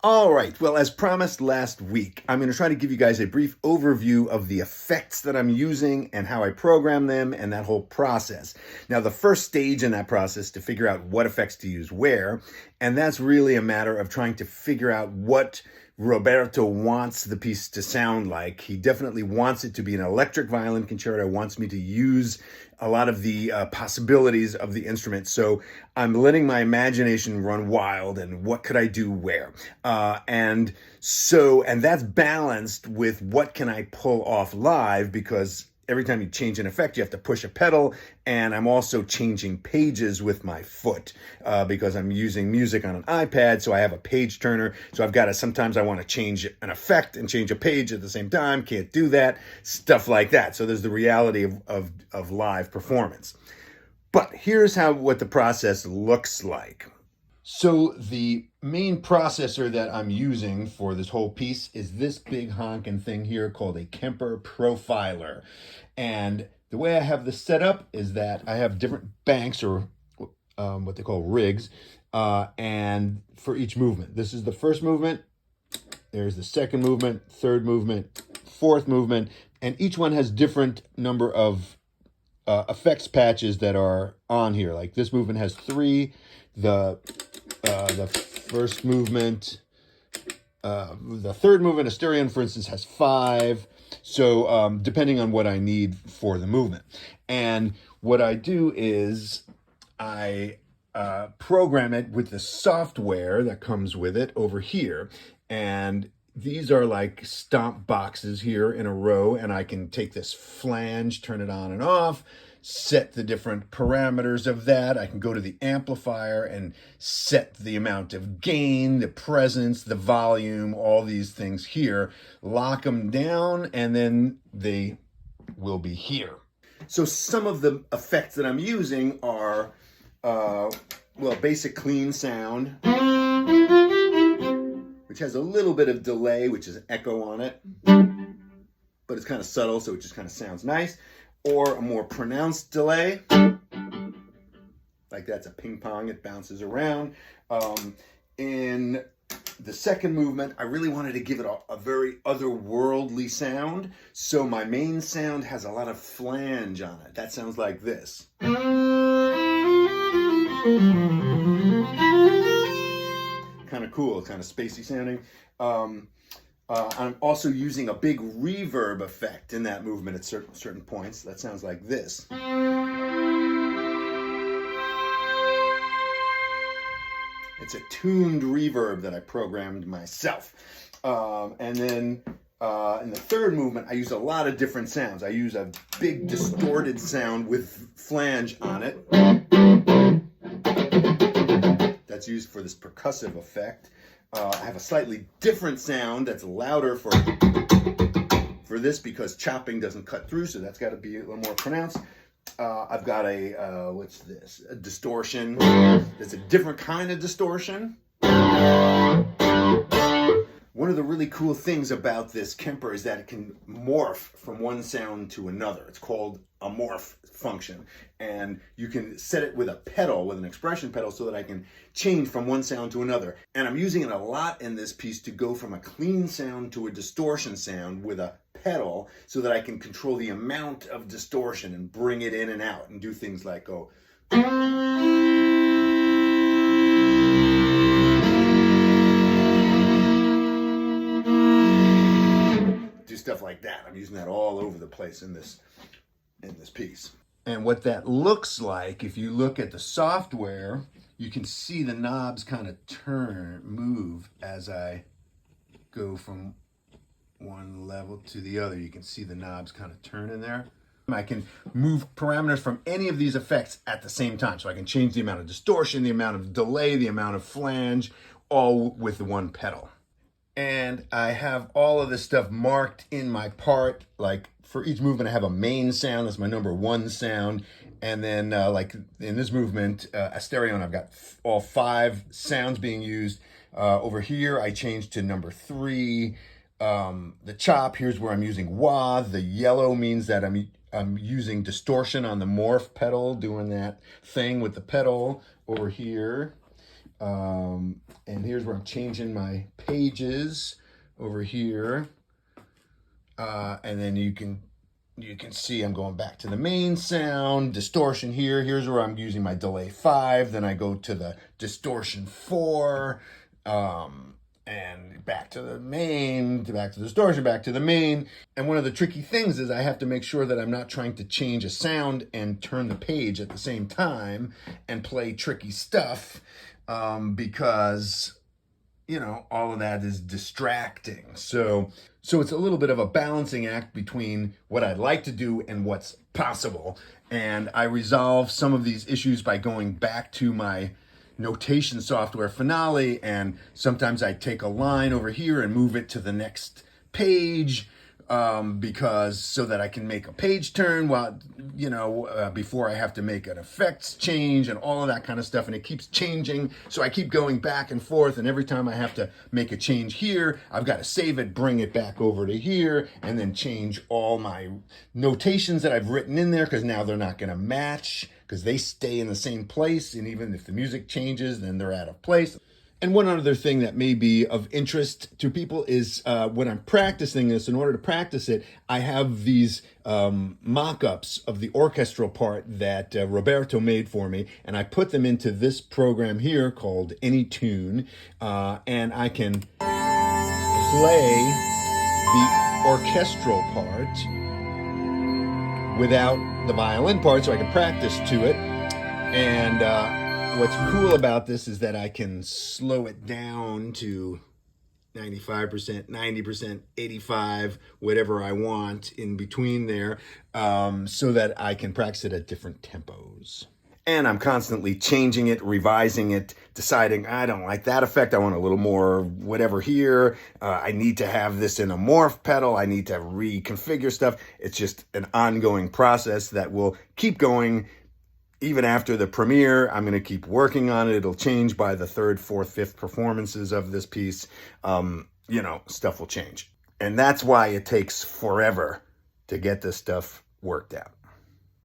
All right, well, as promised last week, I'm going to try to give you guys a brief overview of the effects that I'm using and how I program them and that whole process. Now, the first stage in that process is to figure out what effects to use where, and that's really a matter of trying to figure out what Roberto wants the piece to sound like. He definitely wants it to be an electric violin concerto, wants me to use a lot of the possibilities of the instrument. So I'm letting my imagination run wild and what could I do where? And that's balanced with what can I pull off live, because every time you change an effect, you have to push a pedal, and I'm also changing pages with my foot because I'm using music on an iPad, so I have a page turner. So I've got to, sometimes I want to change an effect and change a page at the same time. Can't do that, stuff like that. So there's the reality of live performance. But here's what the process looks like. So the main processor that I'm using for this whole piece is this big honking thing here called a Kemper Profiler. And the way I have this set up is that I have different banks, or what they call rigs, and for each movement. This is the first movement, there's the second movement, third movement, fourth movement, and each one has different number of effects patches that are on here. Like this movement has 3, the first movement, the third movement, a stereo, for instance, has 5. So depending on what I need for the movement. And what I do is I program it with the software that comes with it over here. And these are like stomp boxes here in a row, and I can take this flange, turn it on and off, set the different parameters of that. I can go to the amplifier and set the amount of gain, the presence, the volume, all these things here, lock them down, and then they will be here. So some of the effects that I'm using are, basic clean sound, which has a little bit of delay, which is an echo on it, but it's kind of subtle, so it just kind of sounds nice. Or a more pronounced delay, like that's a ping pong, it bounces around. In the second movement, I really wanted to give it a very otherworldly sound, so my main sound has a lot of flange on it. That sounds like this. Kind of cool, kind of spacey sounding. I'm also using a big reverb effect in that movement at certain points. That sounds like this. It's a tuned reverb that I programmed myself. And then in the third movement, I use a lot of different sounds. I use a big distorted sound with flange on it. That's used for this percussive effect. I have a slightly different sound that's louder for this because chopping doesn't cut through, so that's got to be a little more pronounced. I've got a, what's this? A distortion. There's a different kind of distortion. One of the really cool things about this Kemper is that it can morph from one sound to another. It's called a morph function. And you can set it with a pedal, with an expression pedal, so that I can change from one sound to another. And I'm using it a lot in this piece to go from a clean sound to a distortion sound with a pedal, so that I can control the amount of distortion and bring it in and out and do things like go. Do stuff like that. I'm using that all over the place in this piece. And what that looks like, if you look at the software, you can see the knobs kind of move as I go from one level to the other. You can see the knobs kind of turn in there. I can move parameters from any of these effects at the same time. So I can change the amount of distortion, the amount of delay, the amount of flange, all with the one pedal. And I have all of this stuff marked in my part. Like for each movement, I have a main sound. That's my number 1 sound. And then like in this movement, a stereo, and I've got all 5 sounds being used. Over here, I changed to number 3. The chop, here's where I'm using wah. The yellow means that I'm using distortion on the morph pedal, doing that thing with the pedal over here. And here's where I'm changing my pages over here. And then you can see I'm going back to the main sound, distortion here. Here's where I'm using my delay 5. Then I go to the distortion 4, and back to the main, back to the distortion, back to the main. And one of the tricky things is I have to make sure that I'm not trying to change a sound and turn the page at the same time and play tricky stuff, because all of that is distracting. So it's a little bit of a balancing act between what I'd like to do and what's possible. And I resolve some of these issues by going back to my notation software Finale, and sometimes I take a line over here and move it to the next page, because so that I can make a page turn before I have to make an effects change and all of that kind of stuff. And it keeps changing. So I keep going back and forth. And every time I have to make a change here, I've got to save it, bring it back over to here, and then change all my notations that I've written in there, because now they're not going to match, because they stay in the same place. And even if the music changes, then they're out of place. And one other thing that may be of interest to people is when I'm practicing this, in order to practice it, I have these mock-ups of the orchestral part that Roberto made for me, and I put them into this program here called Any Tune, and I can play the orchestral part without the violin part, so I can practice to it. And what's cool about this is that I can slow it down to 95%, 90%, 85%, whatever I want in between there, so that I can practice it at different tempos. And I'm constantly changing it, revising it, deciding I don't like that effect. I want a little more whatever here. I need to have this in a morph pedal. I need to reconfigure stuff. It's just an ongoing process that will keep going. Even after the premiere, I'm going to keep working on it. It'll change by the 3rd, 4th, 5th performances of this piece. Stuff will change. And that's why it takes forever to get this stuff worked out.